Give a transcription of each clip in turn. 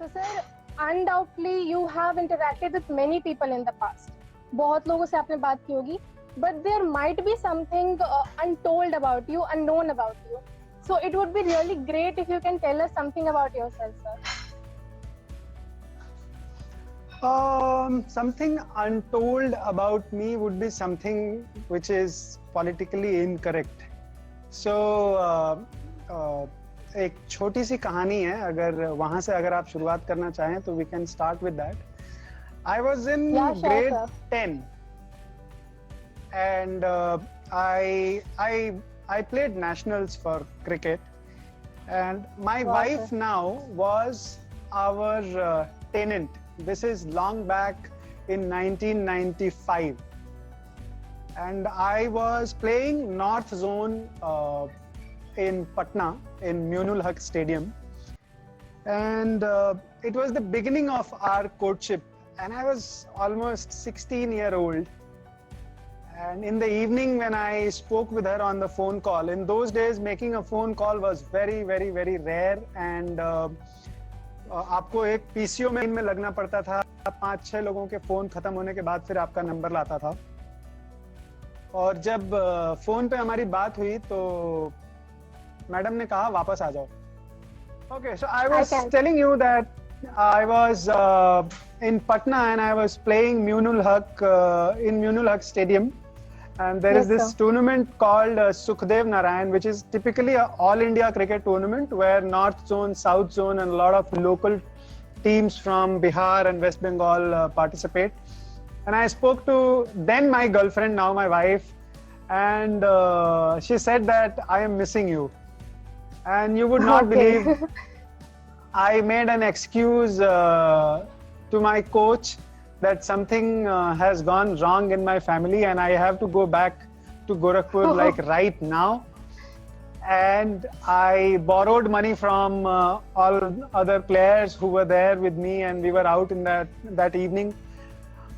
So sir, undoubtedly you have interacted with many people in the past. बहुत लोगों से आपने बात की होगी, but there might be something untold about you, unknown about you. So it would be really great if you can tell us something about yourself, sir. Something untold about me would be something which is politically incorrect. So एक छोटी सी कहानी है, अगर वहां से अगर आप शुरुआत करना चाहें तो we can start with that. I was in grade 10 and I played nationals for cricket, and my wife now was our tenant. This is long back in 1995, and I was playing North Zone in Patna in Munul Haq Stadium, and it was the beginning of our courtship, and I was almost 16-year-old. And in the evening when I spoke with her on the phone call, in those days making a phone call was very very very rare, and आपको एक PCO में लगना पड़ता था, 5-6 लोगों के phone खत्म होने के बाद फिर आपका नंबर लाता था। और जब फोन पे हमारी बात हुई तो मैडम ने कहा वापस आ जाओ। Okay, so I was telling you that I was in Patna and I was playing Munul Haq in Munul Haq Stadium, and there is this tournament called Sukhdev Narayan, which is typically an all India cricket tournament where North Zone, South Zone and a lot of local teams from Bihar and West Bengal participate. And I spoke to then my girlfriend, now my wife, and she said that I am missing you. And you would not believe, I made an excuse to my coach that something has gone wrong in my family and I have to go back to Gorakhpur like right now. And I borrowed money from all other players who were there with me, and we were out in that evening.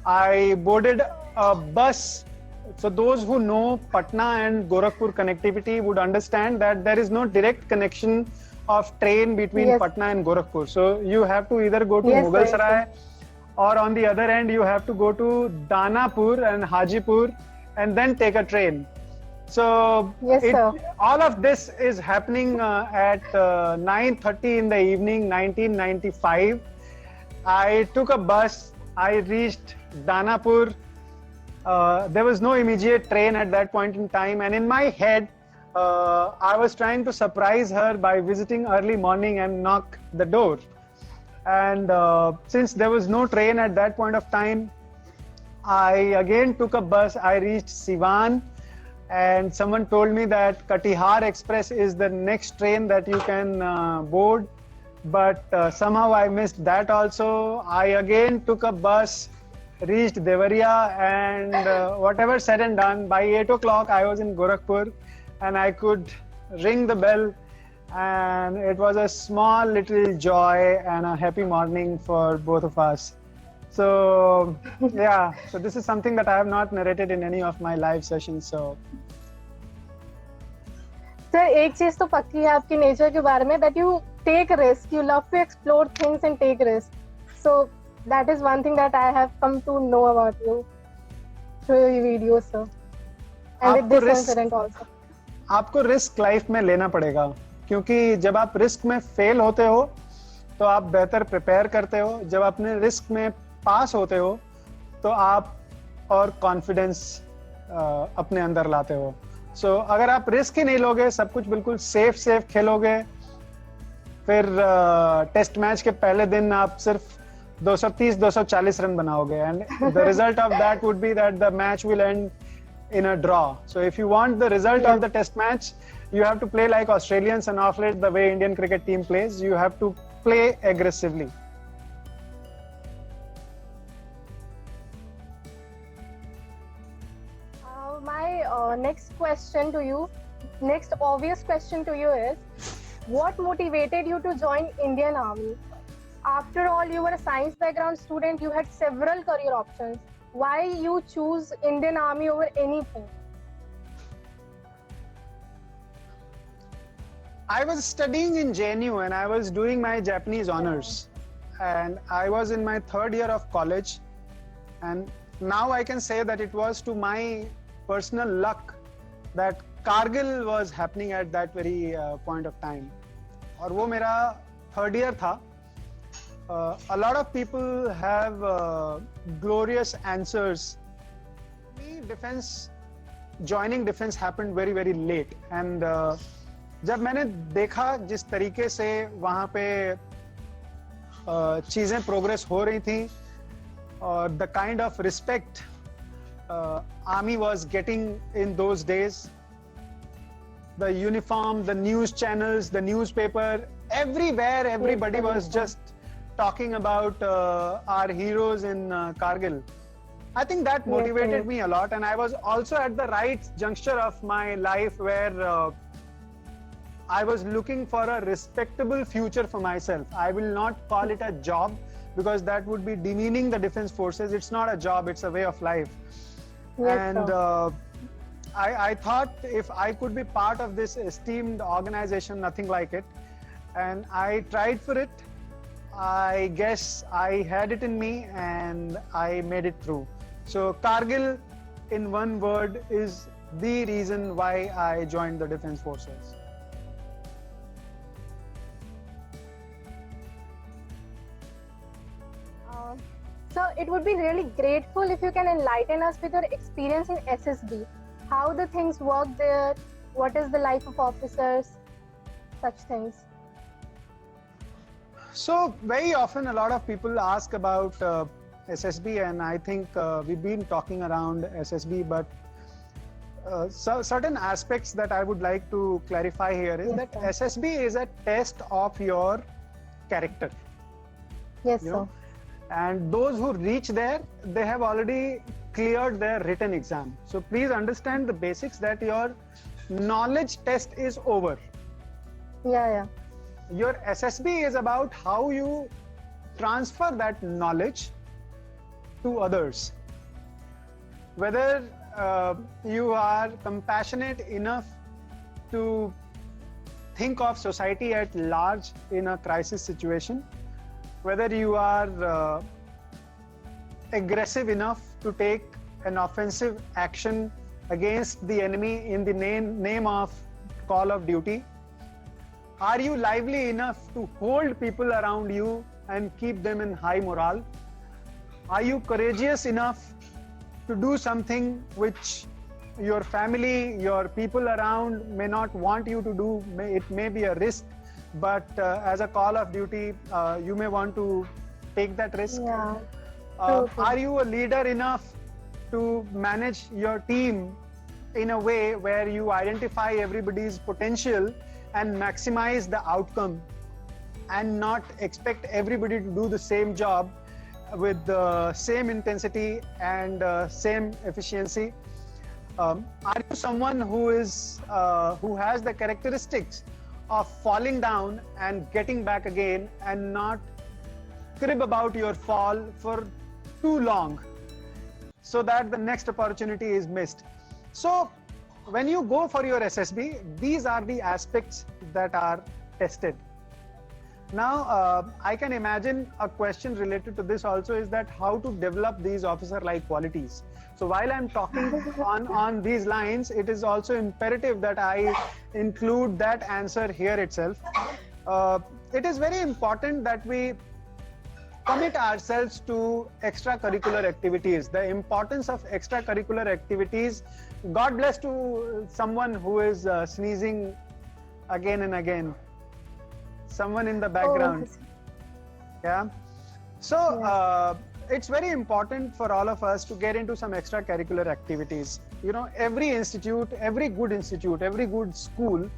I boarded a bus. So those who know Patna and Gorakhpur connectivity would understand that there is no direct connection of train between Patna and Gorakhpur. So you have to either go to Mughal Sarai, or on the other end you have to go to Danapur and Hajipur and then take a train. So all of this is happening at 9:30 in the evening, 1995. I took a bus. I reached Danapur. There was no immediate train at that point in time, and in my head I was trying to surprise her by visiting early morning and knock the door. And since there was no train at that point of time, I again took a bus. I reached Siwan, and someone told me that Katihar Express is the next train that you can board, but somehow I missed that also. I again took a bus, reached Devariya, and whatever said and done, by 8 o'clock I was in Gorakhpur and I could ring the bell, and it was a small little joy and a happy morning for both of us. So yeah, so this is something that I have not narrated in any of my live sessions. So sir एक चीज तो पक्की है आपकी nature के बारे में, that you take risk, you love to explore things and take risk. So that is one thing that I have come to know about you through your videos, sir. And with this incident also. आपको risk life में लेना पड़ेगा, क्योंकि जब आप risk में fail होते हो तो आप बेहतर प्रिपेयर करते हो, जब अपने रिस्क में पास होते हो तो आप और कॉन्फिडेंस अपने अंदर लाते हो. सो अगर आप रिस्क ही नहीं लोगे, सब कुछ बिल्कुल सेफ खेलोगे, फिर टेस्ट मैच के पहले दिन आप सिर्फ 230-240 रन बनाओगे, and the result of that would be that the match will and in a draw. So if you want the result of the test match, you have to play like Australians and off late the way Indian cricket team plays. You have to play aggressively. My next question to you, next obvious question to you is, what motivated you to join Indian Army? After all, you were a science background student, you had several career options. Why you choose Indian Army over anything? I was studying in JNU and I was doing my Japanese honors. and I was in my third year of college. And now I can say that it was to my personal luck that Kargil was happening at that very point of time. और वो मेरा third year था. A lot of people have glorious answers. Me, joining defense happened very very late, and जब मैंने देखा जिस तरीके से वहाँ पे चीजें प्रोग्रेस हो रही थी, और the kind of respect army was getting in those days, the uniform, the news channels, the newspaper, everywhere everybody was just talking about our heroes in Kargil. I think that motivated me a lot, and I was also at the right juncture of my life where I was looking for a respectable future for myself. I will not call it a job because that would be demeaning the defense forces. It's not a job, it's a way of life. Yes, and I thought if I could be part of this esteemed organization, nothing like it. And I tried for it. I guess I had it in me and I made it through. So Kargil, in one word, is the reason why I joined the defense forces. So it would be really grateful if you can enlighten us with your experience in SSB, how the things work there, what is the life of officers, such things. So very often a lot of people ask about SSB, and I think we've been talking around SSB, but so certain aspects that I would like to clarify here is that SSB is a test of your character. Yes, sir. And those who reach there, they have already cleared their written exam. So please understand the basics that your knowledge test is over. Yeah. Your SSB is about how you transfer that knowledge to others. Whether you are compassionate enough to think of society at large in a crisis situation, whether you are aggressive enough to take an offensive action against the enemy in the name of call of duty. Are you lively enough to hold people around you and keep them in high morale? Are you courageous enough to do something which your family, your people around may not want you to do? It may be a risk, but as a call of duty, you may want to take that risk. Yeah. Are you a leader enough to manage your team in a way where you identify everybody's potential and maximize the outcome, and not expect everybody to do the same job with the same intensity and same efficiency? Are you someone who has the characteristics of falling down and getting back again, and not crib about your fall for too long so that the next opportunity is missed? So when you go for your SSB, these are the aspects that are tested. Now, I can imagine a question related to this also is that how to develop these officer-like qualities. So while I'm talking on these lines, it is also imperative that I include that answer here itself. It is very important that we commit ourselves to extracurricular activities. The importance of extracurricular activities. God bless to someone who is sneezing again and again. Someone in the background. Yeah. So it's very important for all of us to get into some extracurricular activities. You know, every institute, every good school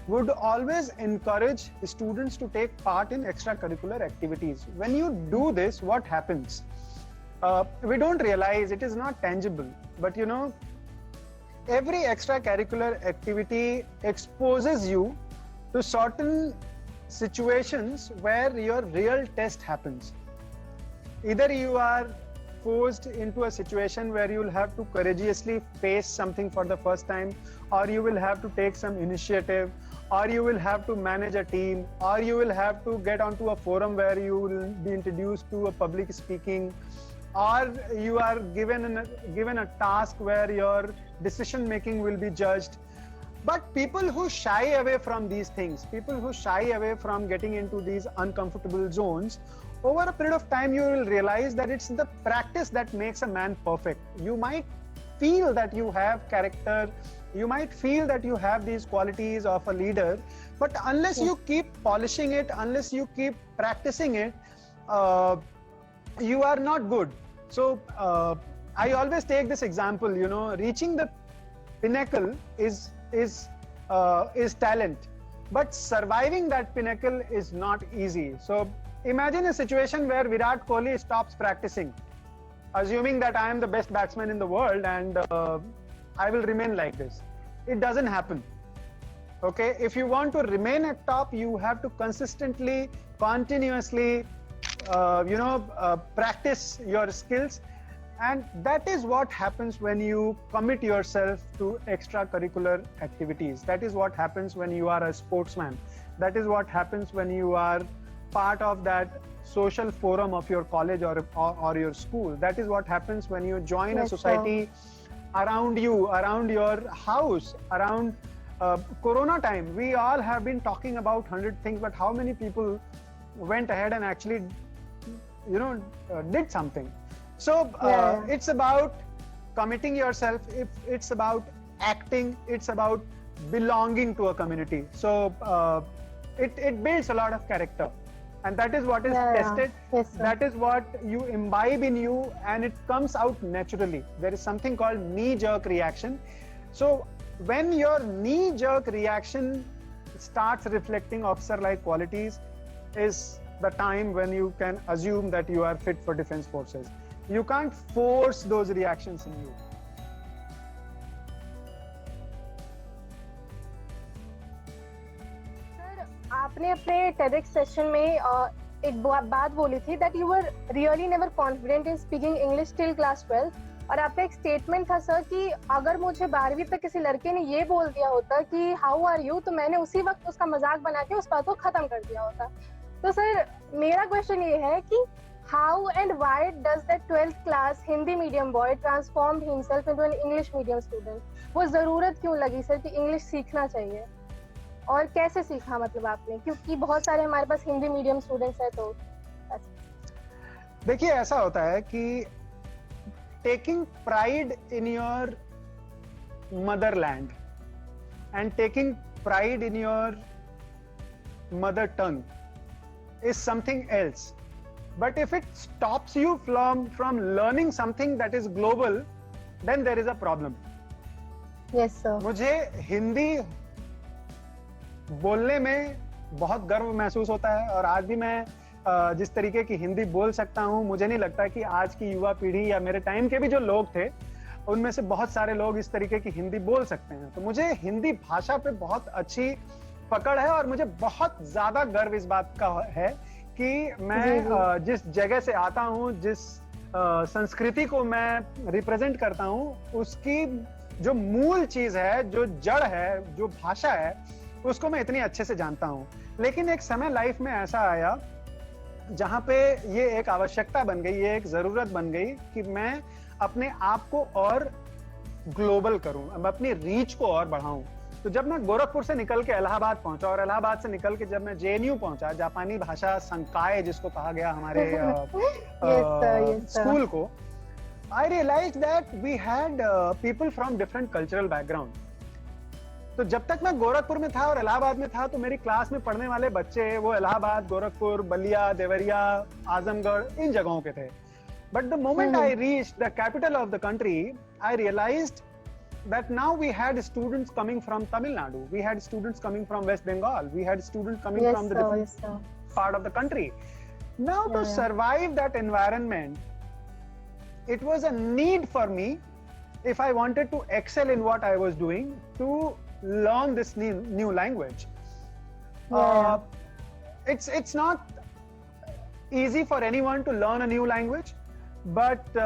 would always encourage students to take part in extracurricular activities. When you do this, what happens? We don't realize, it is not tangible, but you know, every extracurricular activity exposes you to certain situations where your real test happens. Either you are forced into a situation where you will have to courageously face something for the first time, or you will have to take some initiative, or you will have to manage a team, or you will have to get onto a forum where you will be introduced to a public speaking, or you are given a task where your decision making will be judged. But people who shy away from these things, people who shy away from getting into these uncomfortable zones, over a period of time, you will realize that it's the practice that makes a man perfect. You might feel that you have character, you might feel that you have these qualities of a leader, but unless you keep polishing it, unless you keep practicing it, you are not good. So I always take this example, you know, reaching the pinnacle is talent, but surviving that pinnacle is not easy. So imagine a situation where Virat Kohli stops practicing, assuming that I am the best batsman in the world and I will remain like this. It doesn't happen. Okay, if you want to remain at top, you have to consistently, continuously, practice your skills. And that is what happens when you commit yourself to extracurricular activities. That is what happens when you are a sportsman. That is what happens when you are part of that social forum of your college or your school. That is what happens when you join a society around you, around your house, around Corona time. We all have been talking about 100 things, but how many people went ahead and actually, did something? So it's about committing yourself. It's about acting. It's about belonging to a community. So it builds a lot of character. And that is what is tested. Yes, that is what you imbibe in you, and it comes out naturally. There is something called knee-jerk reaction. So when your knee-jerk reaction starts reflecting officer-like qualities, is the time when you can assume that you are fit for defense forces. You can't force those reactions in you. आपने अपने TEDx session में एक बात बोली थी that you were really never confident in speaking English till class 12, और आपका एक स्टेटमेंट था सर कि अगर मुझे 12वीं तक किसी लड़के ने ये बोल दिया होता कि हाउ आर यू, तो मैंने उसी वक्त उसका मजाक बना के उस बात को खत्म कर दिया होता. तो सर मेरा क्वेश्चन ये है कि how and why does that 12th class Hindi medium boy transformed himself into an English medium student? वो जरूरत क्यों लगी सर कि इंग्लिश सीखना चाहिए, और कैसे सीखा मतलब आपने, क्योंकि बहुत सारे हमारे पास हिंदी मीडियम स्टूडेंट्स हैं. तो देखिए ऐसा होता है कि taking pride in your Motherland and taking pride in your mother tongue is something else. But if it stops you from learning something that is global, then there is a problem. Yes sir. मुझे हिंदी बोलने में बहुत गर्व महसूस होता है, और आज भी मैं जिस तरीके की हिंदी बोल सकता हूँ, मुझे नहीं लगता कि आज की युवा पीढ़ी या मेरे टाइम के भी जो लोग थे उनमें से बहुत सारे लोग इस तरीके की हिंदी बोल सकते हैं. तो मुझे हिंदी भाषा पे बहुत अच्छी पकड़ है, और मुझे बहुत ज्यादा गर्व इस बात का है कि मैं जिस जगह से आता हूँ, जिस संस्कृति को मैं रिप्रेजेंट करता हूँ, उसकी जो मूल चीज है, जो जड़ है, जो भाषा है, उसको मैं इतनी अच्छे से जानता हूँ. लेकिन एक समय लाइफ में ऐसा आया जहाँ पे ये एक आवश्यकता बन गई, ये एक जरूरत बन गई कि मैं अपने आप को और ग्लोबल करूँ, मैं अपनी रीच को और बढ़ाऊँ. तो जब मैं गोरखपुर से निकल के इलाहाबाद पहुंचा, और इलाहाबाद से निकल के जब मैं JNU पहुंचा, जापानी भाषा संकाय जिसको कहा गया हमारे स्कूल को, I realized that we had people from different cultural background. तो जब तक मैं गोरखपुर में था और इलाहाबाद में था, तो मेरी क्लास में पढ़ने वाले बच्चे वो इलाहाबाद, गोरखपुर, बलिया, देवरिया, आजमगढ़, इन जगहों के थे. But the moment I reached the capital of the country, I realized that now we had students coming from Tamil Nadu, we had students coming from West Bengal, we had students coming from the different part of the country. Now to survive that environment, it was a need for me, if I wanted to excel in what I was doing, to learn this new language. It's not easy for anyone to learn a new language, but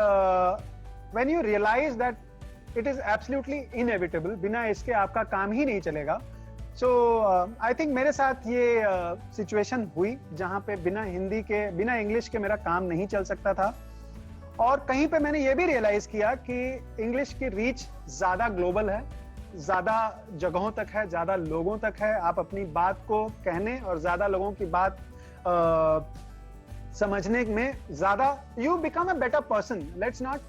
when you realize that it is absolutely inevitable, बिना इसके आपका काम ही नहीं चलेगा, सो I think मेरे साथ ये situation हुई जहाँ पे बिना हिंदी के, बिना इंग्लिश के मेरा काम नहीं चल सकता था। और कहीं पे मैंने ये भी रियलाइज किया कि इंग्लिश की रीच ज्यादा ग्लोबल है, ज्यादा जगहों तक है, ज्यादा लोगों तक है। आप अपनी बात को कहने और ज्यादा लोगों की बात समझने में ज्यादा, you become a better person. Let's not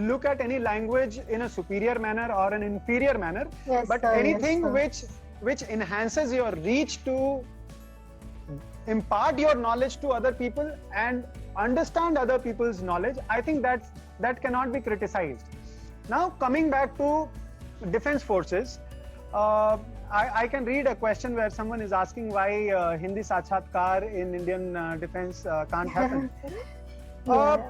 look at any language in a superior manner or an inferior manner, Yes, but sir, anything yes, sir. which enhances your reach to impart your knowledge to other people and understand other people's knowledge, I think that cannot be criticized. Now coming back to defense forces, I can read a question where someone is asking why Hindi Sakshatkar in Indian defense can't happen. Yeah.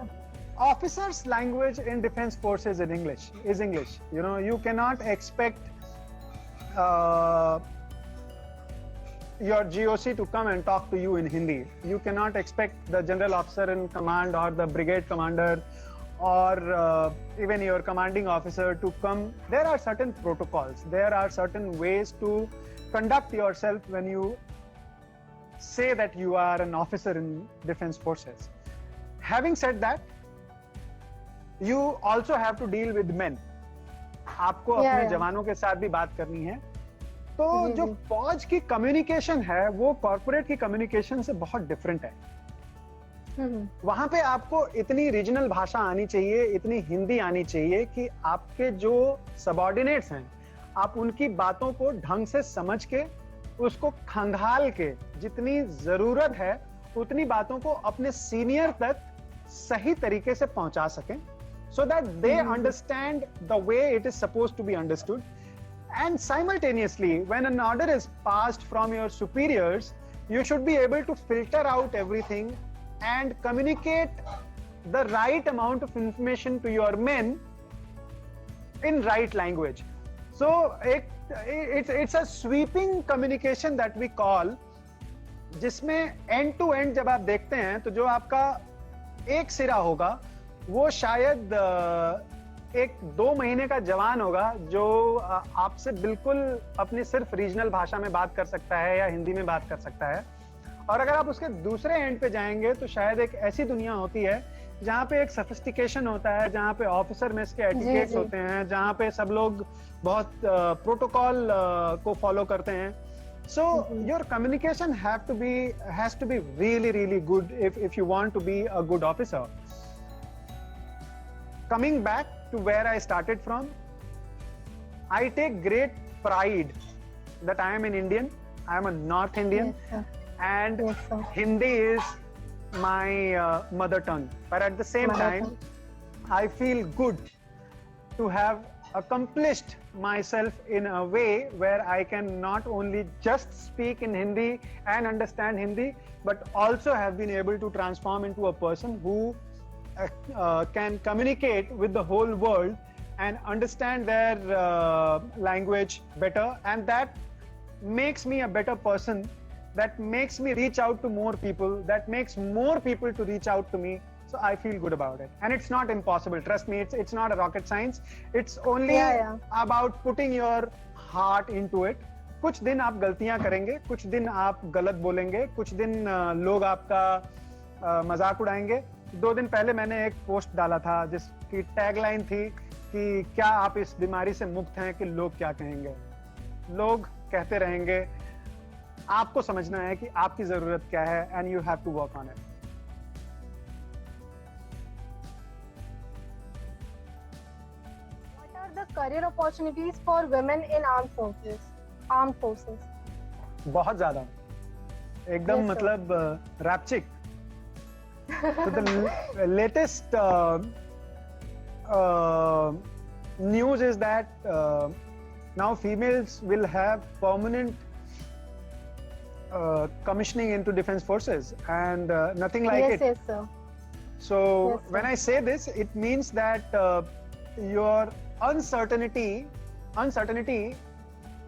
Officers language in defense forces is English. You know, you cannot expect your GOC to come and talk to you in Hindi. You cannot expect the general officer in command or the brigade commander or even your commanding officer to come. There are certain protocols, there are certain ways to conduct yourself when you say that you are an officer in defense forces. Having said that, you also have to deal with men. आपको अपने जवानों के साथ भी बात करनी है। तो जो फौज की कम्युनिकेशन है वो कॉर्पोरेट की कम्युनिकेशन से बहुत डिफरेंट है। वहां पे आपको इतनी रीजनल भाषा आनी चाहिए, इतनी हिंदी आनी चाहिए कि आपके जो सबऑर्डिनेट्स हैं, आप उनकी बातों को ढंग से समझ के, उसको खंगाल के, जितनी जरूरत है उतनी बातों को अपने सीनियर तक सही तरीके से पहुंचा सकें, so that they understand the way it is supposed to be understood. And simultaneously, when an order is passed from your superiors, you should be able to filter out everything and communicate the right amount of information to your men in right language. So it's a sweeping communication that we call, जिसमें end to end जब आप देखते हैं तो जो आपका एक सिरा होगा वो शायद 1-2 महीने का जवान होगा जो आपसे बिल्कुल अपनी सिर्फ रीजनल भाषा में बात कर सकता है या हिंदी में बात कर सकता है। और अगर आप उसके दूसरे एंड पे जाएंगे तो शायद एक ऐसी दुनिया होती है जहाँ पे एक सोफिस्टिकेशन होता है, जहाँ पे ऑफिसर मेस के एटिकेट्स होते हैं, जहाँ पे सब लोग बहुत प्रोटोकॉल को फॉलो करते हैं। So your communication has to be really good if you want to be a good officer. Coming back to where I started from, I take great pride that I am an Indian. I am a North Indian, Yes, and Yes, sir. Hindi is my mother tongue. But at the same Mother time, I feel good to have accomplished myself in a way where I can not only just speak in Hindi and understand Hindi, but also have been able to transform into a person who can communicate with the whole world and understand their language better, and that makes me a better person, that makes me reach out to more people, that makes more people to reach out to me. So I feel good about it, and it's not impossible. Trust me, it's not a rocket science. It's only about putting your heart into it. कुछ दिन आप गलतियां करेंगे, कुछ दिन आप गलत बोलेंगे, कुछ दिन लोग आपका मजाक उड़ाएंगे। 2 दिन पहले मैंने एक पोस्ट डाला था जिसकी टैगलाइन थी कि क्या आप इस बीमारी से मुक्त हैं कि लोग क्या कहेंगे। लोग कहते रहेंगे, आपको समझना है कि आपकी जरूरत क्या है, and you have to work on it. What are the career opportunities for women in armed forces? बहुत ज्यादा, एकदम मतलब रैप्चिक। So the latest news is that now females will have permanent commissioning into defense forces, and nothing like it. Yes, sir. So when I say this, it means that your uncertainty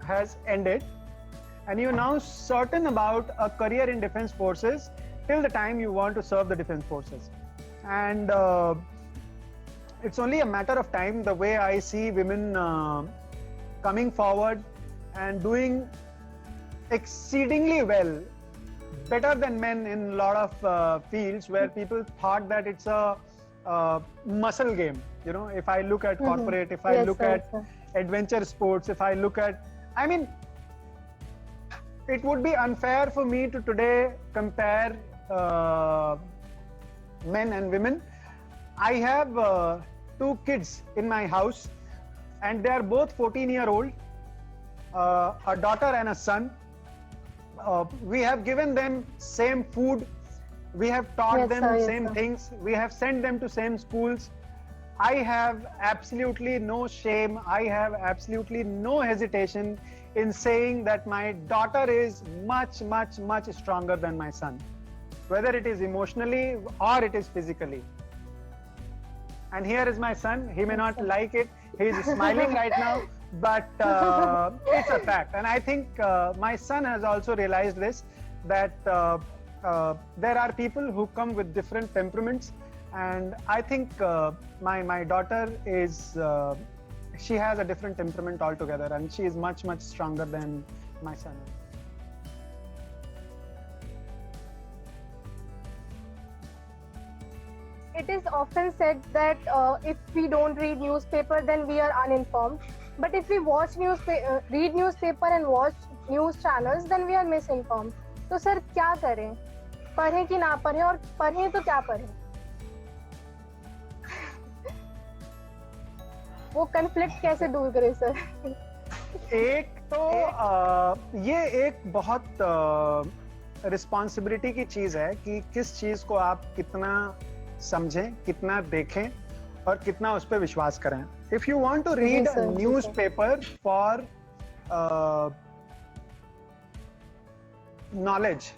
has ended, and you're now certain about a career in defense forces till the time you want to serve the defense forces. And it's only a matter of time. The way I see women coming forward and doing exceedingly well, better than men in a lot of fields where people thought that it's a muscle game. You know, if I look at corporate, if I Yes, look sir, at sir. adventure sports, if I look at, I mean, it would be unfair for me to today compare men and women. I have 2 kids in my house, and they are both 14-year-old, a daughter and a son. We have given them same food. We have taught Yes, them sir, yes, same sir. things. We have sent them to same schools. I have absolutely no shame. I have absolutely no hesitation in saying that my daughter is much, much, much stronger than my son, whether it is emotionally or it is physically. And here is my son. He may not like it. He's smiling right now, but it's a fact. And I think my son has also realized this, that there are people who come with different temperaments. And I think my daughter is, she has a different temperament altogether, and she is much, much stronger than my son. It is often said that if we don't read newspaper, then we are uninformed. But if we read newspaper and watch news channels, then we are misinformed. तो sir क्या करें? पढ़ें कि ना पढ़ें, और पढ़ें तो क्या पढ़ें? वो कन्फ्लिक्ट कैसे दूर करें सर? एक तो ये एक बहुत रिस्पॉन्सिबिलिटी की चीज है कि किस चीज को आप कितना समझें, कितना देखें और कितना उस पर विश्वास करें. If you want to read a newspaper for knowledge,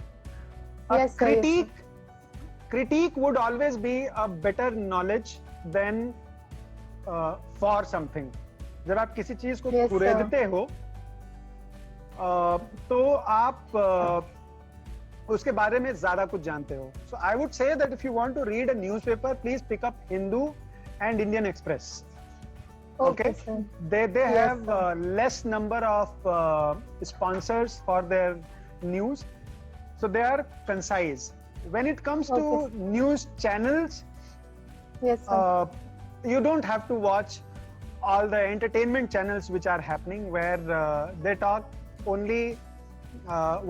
Yes, sir, critique would always be a better knowledge than for something. जब आप किसी चीज को Yes, sir. कुरेदते हो तो आप उसके बारे में ज्यादा कुछ जानते हो. So I would say that if you want to read a newspaper, please pick up Hindu and Indian Express. Okay, sir. they Yes, have less number of sponsors for their news, so they are concise. When it comes to news channels, Yes, sir. you don't have to watch all the entertainment channels which are happening, where they talk only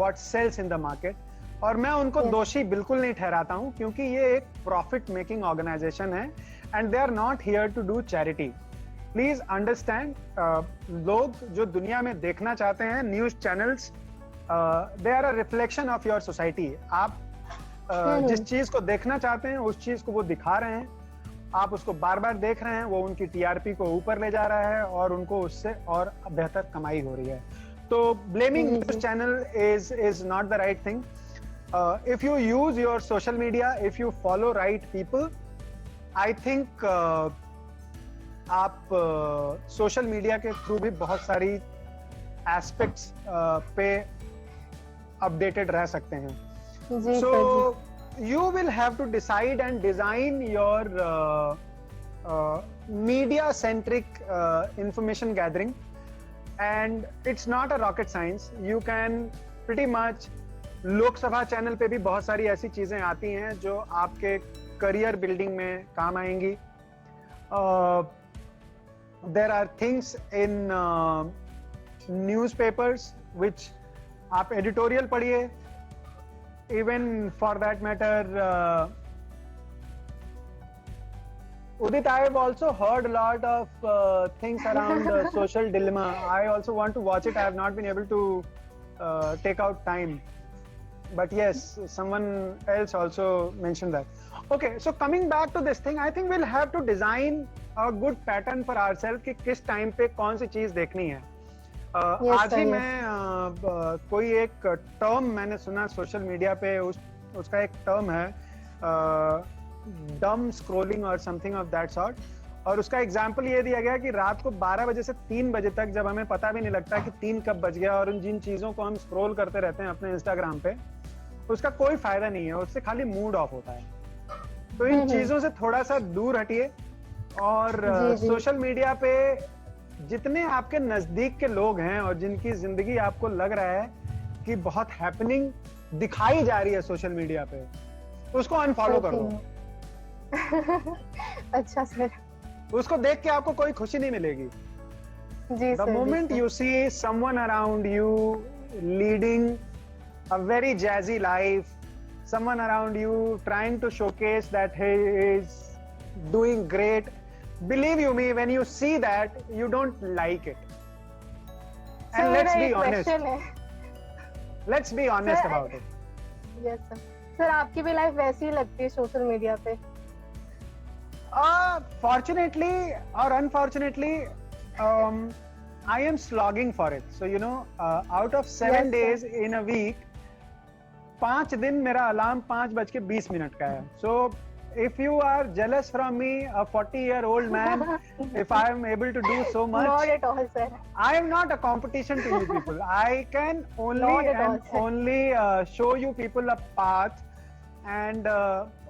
what sells in the market. और मैं उनको दोषी बिल्कुल नहीं ठहराता हूँ, क्योंकि ये एक प्रॉफिट मेकिंग ऑर्गेनाइजेशन है, and they are not here to do charity. Please understand, लोग जो दुनिया में देखना चाहते हैं news channels, they are a reflection of your society. आप जिस चीज को देखना चाहते हैं उस चीज को वो दिखा रहे हैं, आप उसको बार बार देख रहे हैं, वो उनकी टीआरपी को ऊपर ले जा रहा है और उनको उससे और बेहतर कमाई हो रही है. तो blaming news channel is not the right thing. If you use your social media, if you follow right people, I think आप social media के through भी बहुत सारी aspects पे updated रह सकते हैं. So you will have to decide and design your media-centric information gathering, and it's not a rocket science. You can pretty much, Lok Sabha channel पे भी बहुत सारी ऐसी चीजें आती हैं जो आपके करियर बिल्डिंग में काम आएंगी. There are things in newspapers which आप एडिटोरियल पढ़िए. Even for that matter, Udit, I have also heard a lot of things around social dilemma. I also want to watch it. I have not been able to take out time. But yes, someone else also mentioned that. Okay, so coming back to this thing, I think we'll have to design a good pattern for ourselves कि किस time पे कौन सी चीज देखनी है. आज ही मैं कोई एक टर्म मैंने सुना सोशल मीडिया पे, उसका एक टर्म है डम स्क्रोलिंग और समथिंग ऑफ दैट सॉर्ट. और उसका एग्जाम्पल ये दिया गया कि रात को 12 बजे से 3 बजे तक, जब हमें पता भी नहीं लगता कि 3 कब बज गया, और उन जिन चीजों को हम स्क्रॉल करते रहते हैं अपने इंस्टाग्राम पे, उसका कोई फायदा नहीं है, उससे खाली मूड ऑफ होता है. तो इन चीजों से थोड़ा सा दूर हटिए, और सोशल मीडिया पे जितने आपके नजदीक के लोग हैं और जिनकी जिंदगी आपको लग रहा है की बहुत हैपनिंग दिखाई जा रही है सोशल मीडिया पे, उसको अनफॉलो कर दो। अच्छा सर। उसको देख के आपको कोई खुशी नहीं मिलेगी। जी The sir, moment you see someone around you leading a very jazzy life, someone around you trying to showcase that he is doing great, believe you me, when you see that, you don't like it. Sir And मेरा let's be एक honest. Question है। Let's be honest Sir, about it. Yes sir. Sir आपकी भी life वैसी ही लगती है social media पे? Fortunately or unfortunately, I am slogging for it. So, out of 7 Yes, days in a week, 5 दिन मेरा अलार्म 5:20 का है. So, if you are jealous from me, a 40-year-old man, if I am able to do so much, Not at all, sir. I am not a competition to you people. I can Not only at all, and sir. only show you people a path. And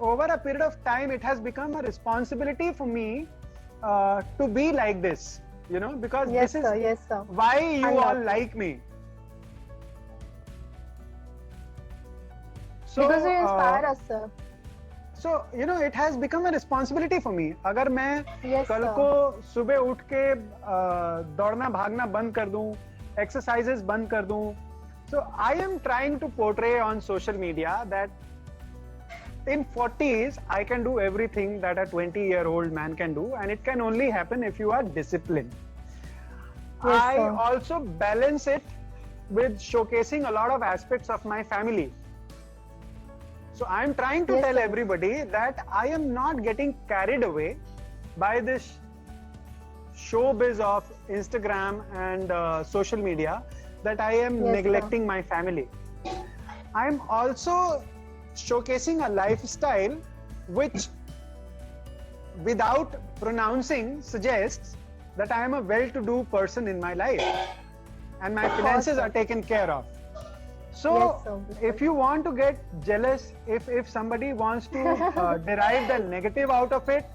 over a period of time, it has become a responsibility for me to be like this, because Yes, this sir. is Yes, sir. why you I all love like me. So, Because you inspire us, sir. So, it has become a responsibility for me. अगर मैं Yes, कल sir. को सुबह उठ के दौड़ना भागना बंद कर दूं, exercises बंद कर दूं, so I am trying to portray on social media that in 40s I can do everything that a 20-year-old man can do, and it can only happen if you are disciplined. Yes, I sir. also balance it with showcasing a lot of aspects of my family. So I'm trying to Yes, tell sir. everybody that I am not getting carried away by this showbiz of Instagram and social media, that I am Yes, sir. neglecting my family. I'm also showcasing a lifestyle which, without pronouncing, suggests that I am a well-to-do person in my life and my finances are taken care of. So, Yes, sir. if you want to get jealous, if somebody wants to derive the negative out of it,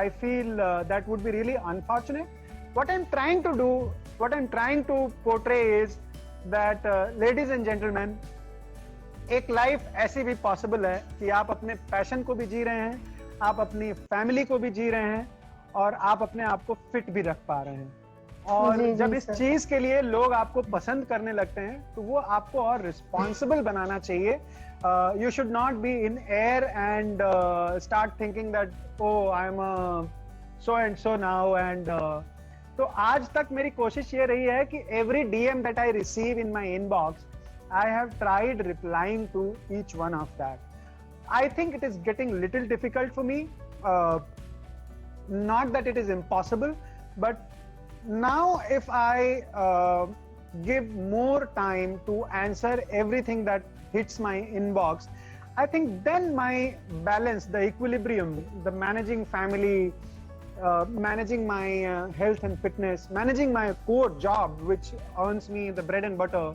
I feel that would be really unfortunate. What I'm trying to do, what I'm trying to portray is that, ladies and gentlemen, एक life ऐसी भी possible है कि आप अपने passion को भी जी रहे हैं, आप अपनी फैमिली को भी जी रहे हैं, और आप अपने आप को फिट भी रख पा रहे हैं. और जी, जब जी, इस सर. चीज के लिए लोग आपको पसंद करने लगते हैं, तो वो आपको और रिस्पॉन्सिबल बनाना चाहिए. You should not be in air and start thinking that, oh, I'm a so and so now, and तो आज तक मेरी कोशिश ये रही है कि every DM that I receive in my inbox, I have tried replying to each one of that. I think it is getting little difficult for me. Not that it is impossible, but now if I give more time to answer everything that hits my inbox, I think then my balance, the equilibrium, the managing family, managing my health and fitness, managing my core job, which earns me the bread and butter,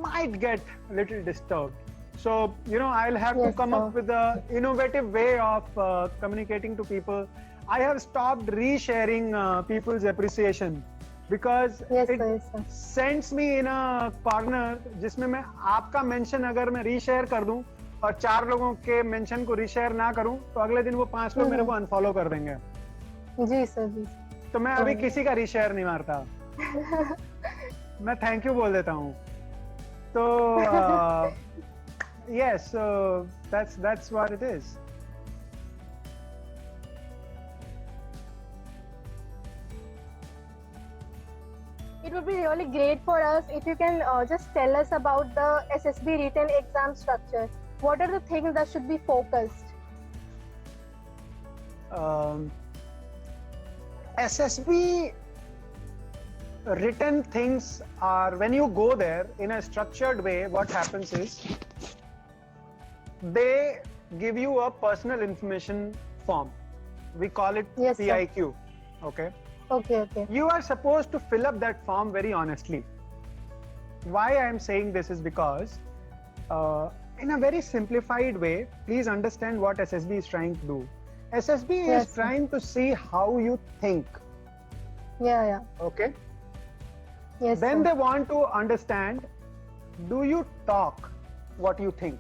might get a little disturbed. So, I'll have to Yes, come up sir. with an innovative way of communicating to people. I have stopped resharing people's appreciation because Yes, it sir. Yes, sir. sends me in a corner जिसमें मैं आपका mention अगर मैं reshare कर दूं और 4 लोगों के मेंशन को रीशेयर ना करूं, तो अगले दिन वो 5 लोग मेरे को अनफॉलो कर देंगे. जी सर, जी. तो मैं अभी किसी का रीशेयर नहीं मारता, मैं थैंक यू बोल देता हूँ. तो yes, so that's what it is. It would be really great for us if you can just tell us about the SSB written exam structure. What are the things that should be focused? SSB written things are, when you go there in a structured way, what happens is they give you a personal information form. We call it Yes, sir. PIQ. Okay. Okay. You are supposed to fill up that form very honestly. Why I am saying this is because, in a very simplified way, please understand what SSB is trying to do. SSB Yes, is sir. trying to see how you think. Yeah. Okay. Yes, Then sir. they want to understand, do you talk what you think?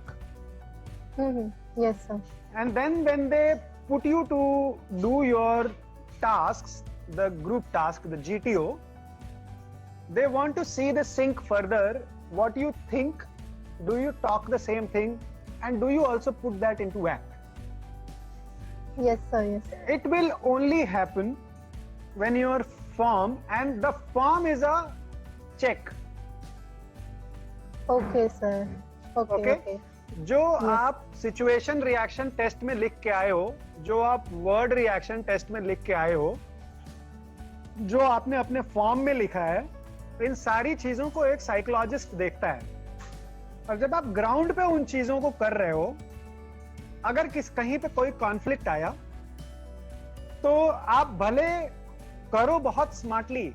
Mm-hmm. Yes, sir. And then when they put you to do your tasks, the group task, the GTO, they want to see the sync further. What you think, do you talk the same thing, and do you also put that into act? Yes, sir. Yes. It will only happen when your form, and the form is a check. Okay, sir. Okay. Okay? Okay. जो आप situation reaction test में लिख के आए हो, जो आप word reaction test में लिख के आए हो, जो आपने अपने फॉर्म में लिखा है, इन सारी चीजों को एक साइकोलॉजिस्ट देखता है. और जब आप ग्राउंड पे उन चीजों को कर रहे हो, अगर कहीं पे कोई कॉन्फ्लिक्ट आया, तो आप भले करो बहुत स्मार्टली,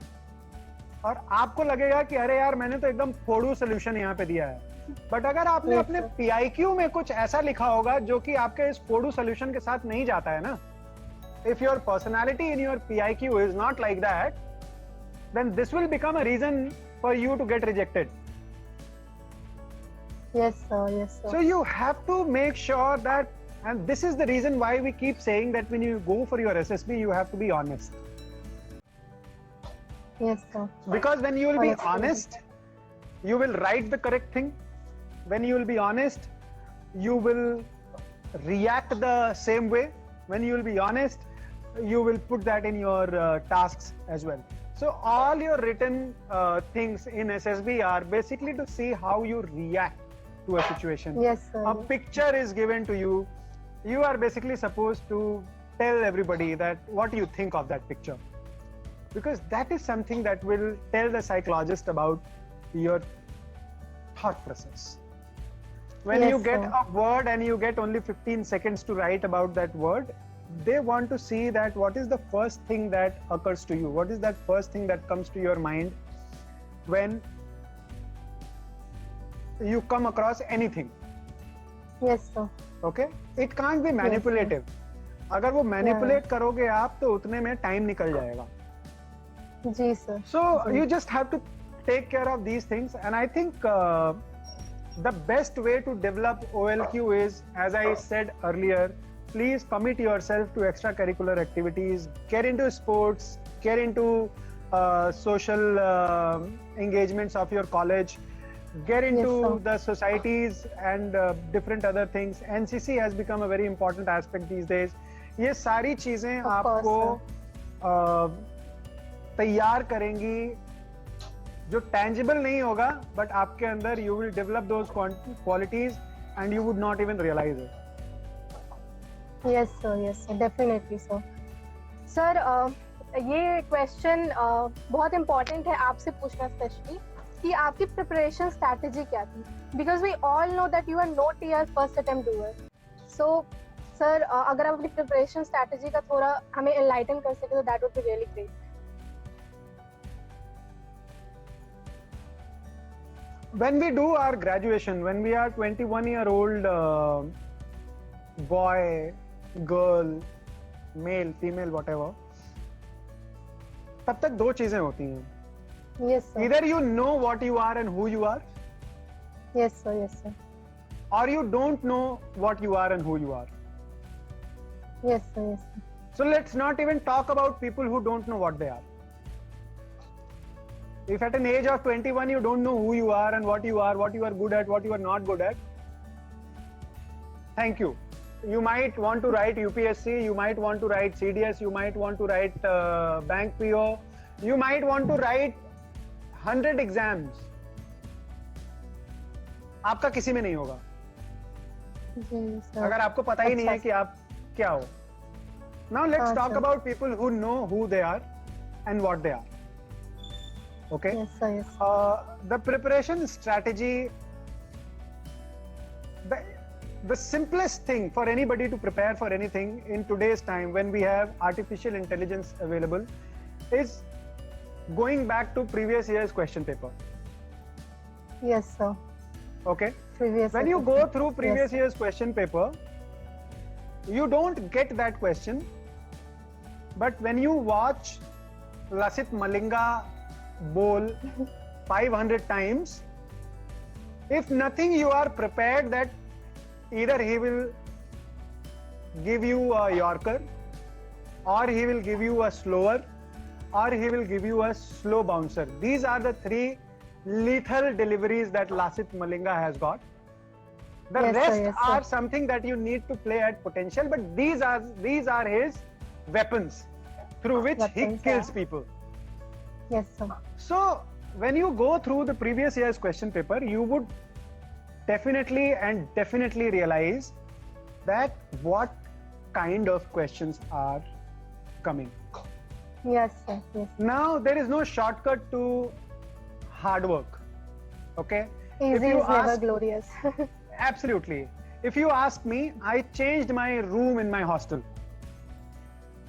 और आपको लगेगा कि अरे यार मैंने तो एकदम फोड़ू सोल्यूशन यहाँ पे दिया है. बट अगर आपने अपने PIQ में कुछ ऐसा लिखा होगा जो कि आपके इस फोड़ू सोल्यूशन के साथ नहीं जाता है ना, if your personality in your PIQ is not like that, then this will become a reason for you to get rejected. Yes, sir. Yes, sir. So you have to make sure that, and this is the reason why we keep saying that when you go for your SSB, you have to be honest. Yes, sir. Because when you will be Honestly. honest, you will write the correct thing. When you will be honest, you will react the same way. When you will be honest, you will put that in your tasks as well. So all your written things in SSB are basically to see how you react to a situation. Yes, sir. A picture is given to you. You are basically supposed to tell everybody that what you think of that picture, because that is something that will tell the psychologist about your thought process. When Yes, you get sir. a word and you get only 15 seconds to write about that word, they want to see that what is the first thing that occurs to you, what is that first thing that comes to your mind when you come across anything. Yes, sir. Okay, it can't be manipulative. अगर वो manipulate करोगे आप, तो उतने में time निकल जाएगा. जी, sir. So you just have to take care of these things, and I think the best way to develop OLQ is, as I said earlier, please commit yourself to extracurricular activities, get into sports, get into social engagements of your college, get into the societies and different other things. NCC has become a very important aspect these days. ये सारी चीजें आपको तैयार करेंगी, जो tangible नहीं होगा, but आपके अंदर you will develop those qualities and you would not even realize it. Yes, sir. Yes, sir. Definitely, sir. Sir, ये क्वेश्चन बहुत इम्पोर्टेंट है आपसे पूछना स्पेशली कि आपकी प्रिपरेशन स्ट्रैटेजी क्या थी, because we all know that you are not your first attempt doer. So sir, अगर आप अपनी प्रिपरेशन स्ट्रैटेजी का थोड़ा हमें एनलाइटन कर सके तो that would be really great. When we do our graduation, when we are 21-year-old boy, girl, male, female, whatever, तब तक दो चीजें होती हैं. Yes, sir. Either you know what you are and who you are, Yes, sir. Yes, sir. or you don't know what you are and who you are. Yes, sir. Yes, sir. So let's not even talk about people who don't know what they are. If at an age of 21 you don't know who you are and what you are good at, what you are not good at, thank you. You might want to write UPSC, you might want to write CDS, you might want to write bank PO, you might want to write 100 exams. आपका किसी में नहीं होगा जी, sir. अगर आपको पता ही नहीं है कि आप क्या हो. Now let's talk sir. about people who know who they are and what they are. Okay. Yes, sir. Yes, sir. The preparation strategy, the simplest thing for anybody to prepare for anything in today's time when we have artificial intelligence available is going back to previous year's question paper. Yes, sir. Okay. Previous When you year go question. through previous Yes, year's question paper, you don't get that question, but when you watch Lasit Malinga bowl 500 times. If nothing, you are prepared that either he will give you a Yorker, or he will give you a slower, or he will give you a slow bouncer. These are the three lethal deliveries that Lasith Malinga has got. The Yes, sir, rest yes, are sir. something that you need to play at potential, but these are his weapons through which he Weapons, kills yeah. people. Yes, sir. So when you go through the previous year's question paper, you would definitely realize that what kind of questions are coming. Yes, sir. Yes. Now there is no shortcut to hard work. Okay? Easy If you is never ask- glorious. Absolutely. If you ask me, I changed my room in my hostel.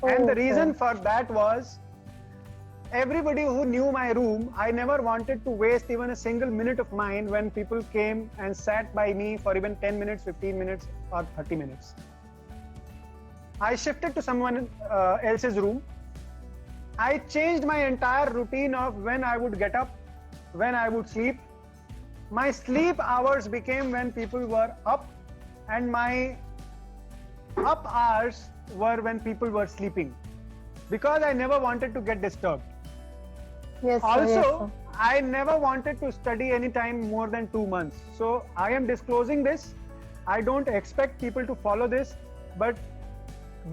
And the Okay. reason for that was everybody who knew my room, I never wanted to waste even a single minute of mine when people came and sat by me for even 10 minutes, 15 minutes, or 30 minutes. I shifted to someone else's room. I changed my entire routine of when I would get up, when I would sleep. My sleep hours became when people were up, and my up hours were when people were sleeping, because I never wanted to get disturbed. Yes, sir. Also, Yes, sir. I never wanted to study any time more than 2 months. So I am disclosing this. I don't expect people to follow this, but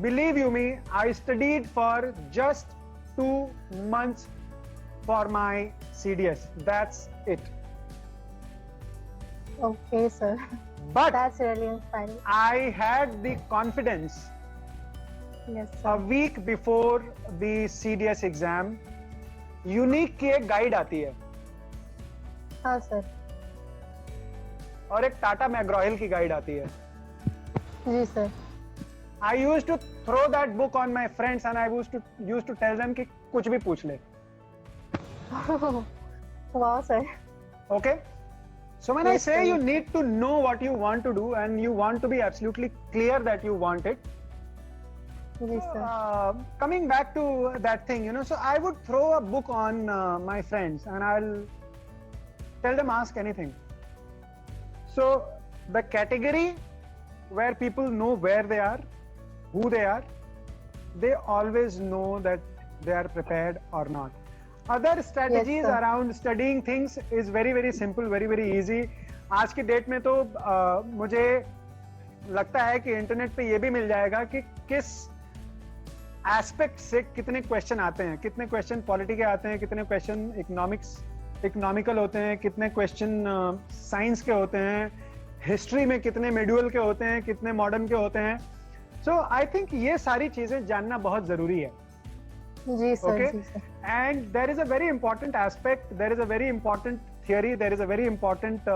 believe you me, I studied for just 2 months for my CDS. That's it. Okay, sir. But That's really inspiring. I had the confidence Yes, a sir. week before the CDS exam. Unique की एक guide आती है हाँ, sir. और एक टाटा मैग्रॉहिल की guide आती है. जी, sir. I used to throw that book on my friends and I used to tell them कि कुछ भी पूछ ले. Wow, sir. Okay? So when I Yes, say sir. you need to know what you want to do and you want to be absolutely clear that you want it. Ji, sir. Coming back to that thing, so I would throw a book on my friends and I'll tell them ask anything. So the category where people know where they are, who they are, they always know that they are prepared or not. Other strategies sir. around studying things is very very simple, very very easy. आज की date में तो मुझे लगता है कि internet पे ये भी मिल जाएगा कि किस एस्पेक्ट से कितने क्वेश्चन आते हैं, कितने क्वेश्चन पॉलिटी के आते हैं, कितने क्वेश्चन इकोनॉमिकल होते हैं, कितने क्वेश्चन साइंस के होते हैं, हिस्ट्री में कितने मेड्यूअल के होते हैं, कितने मॉडर्न के होते हैं. सो आई थिंक ये सारी चीजें जानना बहुत जरूरी है. जी, सर. Okay? जी, sir. And there is a very important aspect, there is a very important theory, there is a very important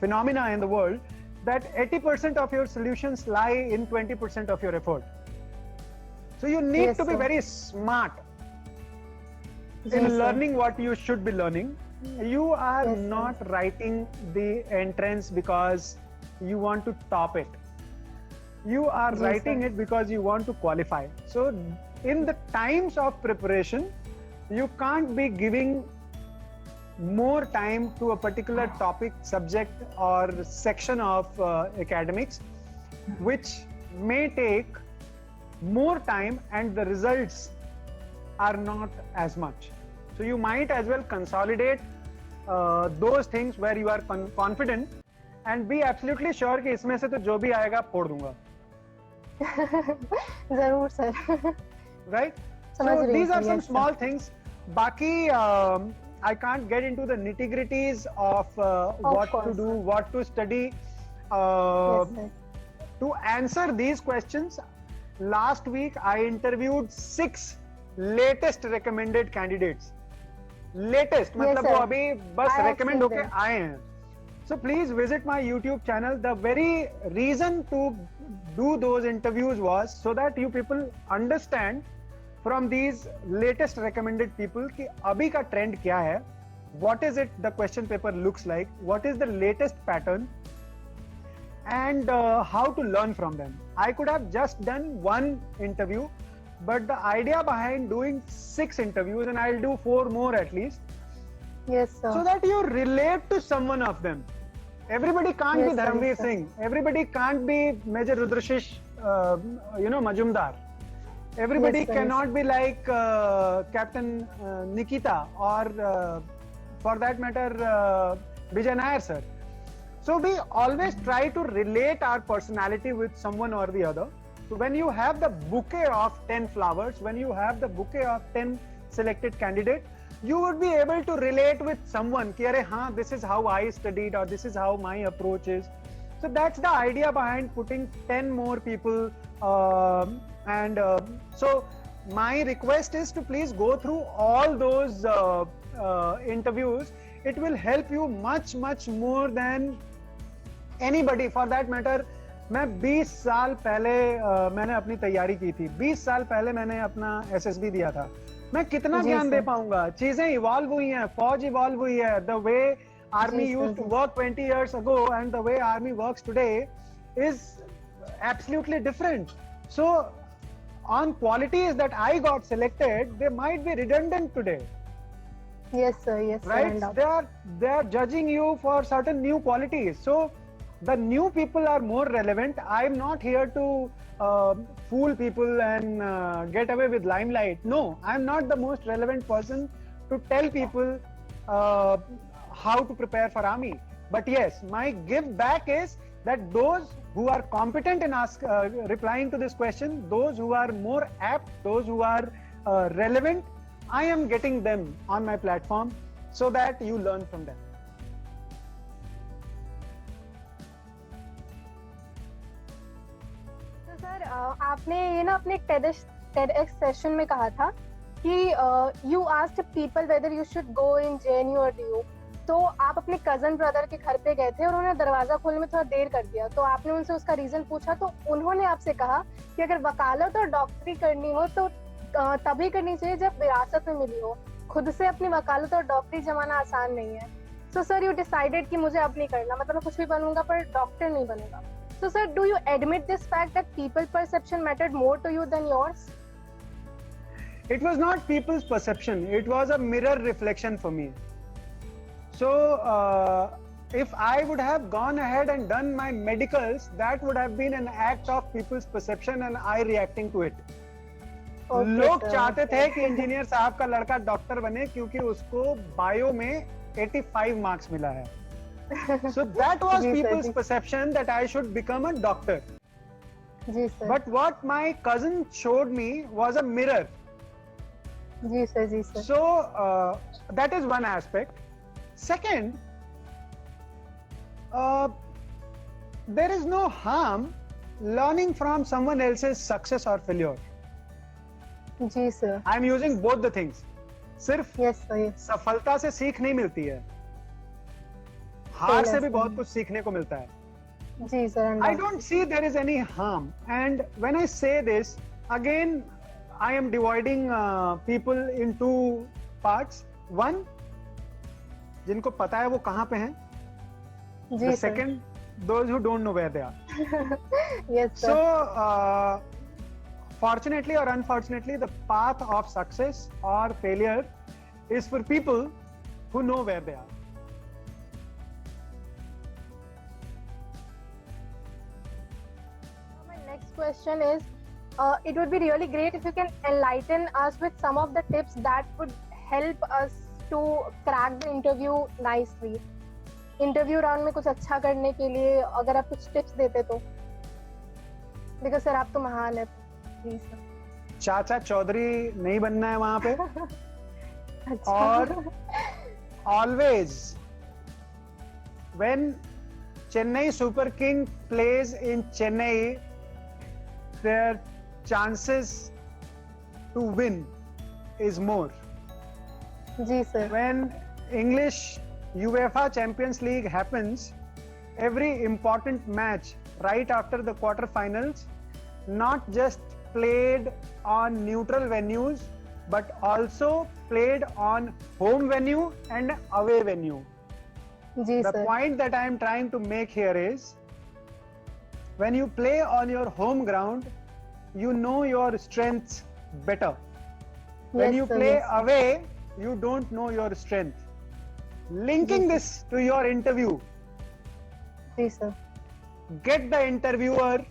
phenomena in the world that 80% of your solutions lie in 20% of your effort. So you need Yes, to be sir. very smart जी, in sir. learning what you should be learning. You are Yes, sir. not writing the entrance because you want to top it. You are Yes, writing sir. it because you want to qualify. So in the times of preparation, you can't be giving more time to a particular topic, subject, or section of academics, which may take more time and the results are not as much. So you might as well consolidate those things where you are confident and be absolutely sure कि इसमें से तो जो भी आएगा फोड़ दूंगा. जरूर, सर. Right? समझ So रही these हूँ, are some yes, sir. small things. Baki, I can't get into the nitty-gritties of what to course, do, sir. what to study. Yes, sir. To answer these questions, last week I interviewed 6 latest recommended candidates. Latest, मतलब sir. वो अभी बस I have recommend seen होके them. आए हैं. So please visit my YouTube channel. The very reason to do those interviews was so that you people understand from these latest recommended people कि अभी का trend क्या है, what is it the question paper looks like, what is the latest pattern, and how to learn from them. I could have just done one interview, but the idea behind doing 6 interviews, and I'll do 4 more at least, Yes, sir. so that you relate to someone of them. Everybody can't Yes, be sir, Dharamveer yes, sir. Singh. Everybody can't be Major Rudrashish, Majumdar. Everybody Yes, sir, cannot be like Captain Nikita or, for that matter, Vijay Nair sir. So we always try to relate our personality with someone or the other. So when you have the bouquet of 10 flowers, when you have the bouquet of 10 selected candidates, you would be able to relate with someone. Ki, "Arey, haan, this is how I studied, or this is how my approach is." So that's the idea behind putting 10 more people. So my request is to please go through all those interviews. It will help you much, much more than anybody. For that matter, मैं 20 साल पहले मैंने अपनी तैयारी की थी. 20 साल पहले मैंने अपना SSB दिया था. मैं कितना जी, ज्ञान दे सर. पाऊंगा? चीजें इवॉल्व हुई हैं, फौज इवॉल्व हुई है. The way army जी, used सर, to जी. work 20 years ago and the way army works today is absolutely different. So on qualities that I got selected, they might be redundant today, Yes, sir, yes, sir. right? And They are judging you for certain new qualities. So the new people are more relevant. I'm not here to fool people and get away with limelight. No, I'm not the most relevant person to tell people how to prepare for army. But yes, my give back is that those who are competent in replying to this question, those who are more apt, those who are relevant, I am getting them on my platform so that you learn from them. तो sir आपने ये ना अपने TEDx session में कहा था कि you asked people whether you should go in JNU और DU. तो आप अपने कजन ब्रदर के घर पे गए थे और उन्होंने दरवाजा खोलने में थोड़ा देर कर दिया, तो आपने उनसे उसका रीजन पूछा, तो उन्होंने आपसे कहा कि अगर वकालत और डॉक्टरी करनी हो तो तभी करनी चाहिए जब विरासत में मिली हो. खुद से अपनी वकालत और डॉक्टरी जमाना आसान नहीं है. सो सर यू डिसाइडेड कि मुझे अब नहीं करना, मतलब मैं कुछ भी बनूंगा पर डॉक्टर नहीं बनूंगा. So sir, do you admit this fact that people perception mattered more to you than yours? It was not people's perception. It was a mirror reflection for me. So if I would have gone ahead and done my medicals, that would have been an act of people's perception and I reacting to it. Okay, लोग sir, चाहते okay. थे कि engineer साहब का लड़का doctor बने क्योंकि उसको बायो में 85 मार्क्स मिला है. So that was जी, people's sir. perception that I should become a doctor. जी sir. But what my cousin showed me was a mirror. जी सर, जी sir. So that is one aspect. Second, there is no harm learning from someone else's success or failure. जी sir. I am using both the things. सिर्फ Yes sir, yes. सफलता से सीख नहीं मिलती है, हार से भी sir. बहुत कुछ सीखने को मिलता है. जी sir. I don't see there is any harm. And when I say this, again, I am dividing people in two parts. One, जिनको पता है वो कहाँ पे हैं. जी The sir. second, those who don't know where they are. Yes So, sir. fortunately or unfortunately, the path of success or failure is for people who know where they are. My next question is, it would be really great if you can enlighten us with some of the tips that would help us to crack the interview nicely. Interview round में कुछ अच्छा करने के लिए अगर आप कुछ tips देते तो, बिकॉज सर आप तो महान है. Please sir. चाचा चौधरी नहीं बनना है वहां पे. अच्छा. और always when Chennai Super King plays in Chennai, their chances to win is more. जी sir. When English UEFA Champions League happens, every important match right after the quarterfinals, not just played on neutral venues, but also played on home venue and away venue. जी The sir. point that I am trying to make here is, when you play on your home ground, you know your strengths better. When Yes, you sir, play yes, sir. away, you don't know your strength. Linking this to your interview, जी sir. get the interviewer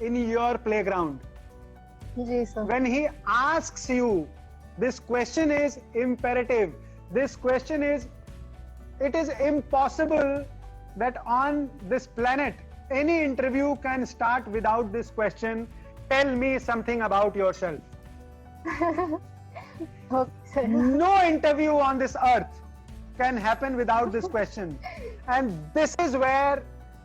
in your playground. जी sir. When he asks you, this question is imperative. This question is, it is impossible that on this planet any interview can start without this question. Tell me something about yourself. Okay. No interview on this earth can happen without this question. And this is where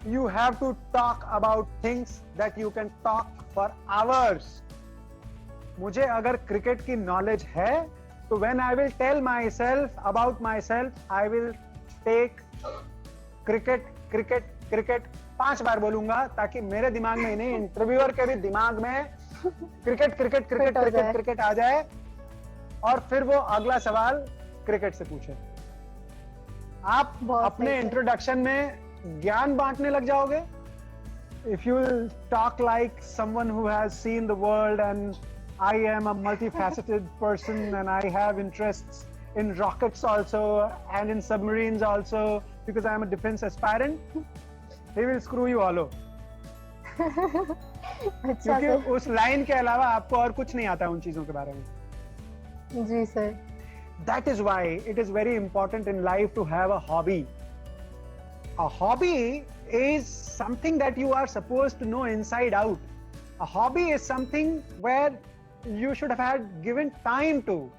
you have to talk about things that you can talk for hours. मुझे अगर cricket की knowledge है तो when I will tell myself about myself, I will take cricket 5 बार बोलूंगा ताकि मेरे दिमाग में नहीं, इंटरव्यूअर के भी दिमाग में क्रिकेट आ जाए और फिर वो अगला सवाल क्रिकेट से पूछे. आप अपने इंट्रोडक्शन में ज्ञान बांटने लग जाओगे. If you will talk like someone who has seen the world and I am a multifaceted person and I have interests in rockets also and in submarines also because I am a defense aspirant, he will screw you all over. क्योंकि उस line के अलावा आपको और कुछ नहीं आता उन चीजों के बारे में. जी sir. That is why it is very important in life to have a hobby. A hobby is something that you are supposed to know inside out. A hobby is something where you should have had given time to.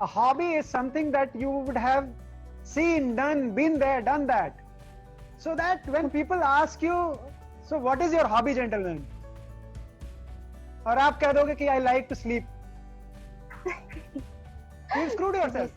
A hobby is something that you would have seen, done, been there, done that. So that when people ask you, so what is your hobby, gentlemen? और आप कह दोगे कि I like to sleep. You screwed yourself.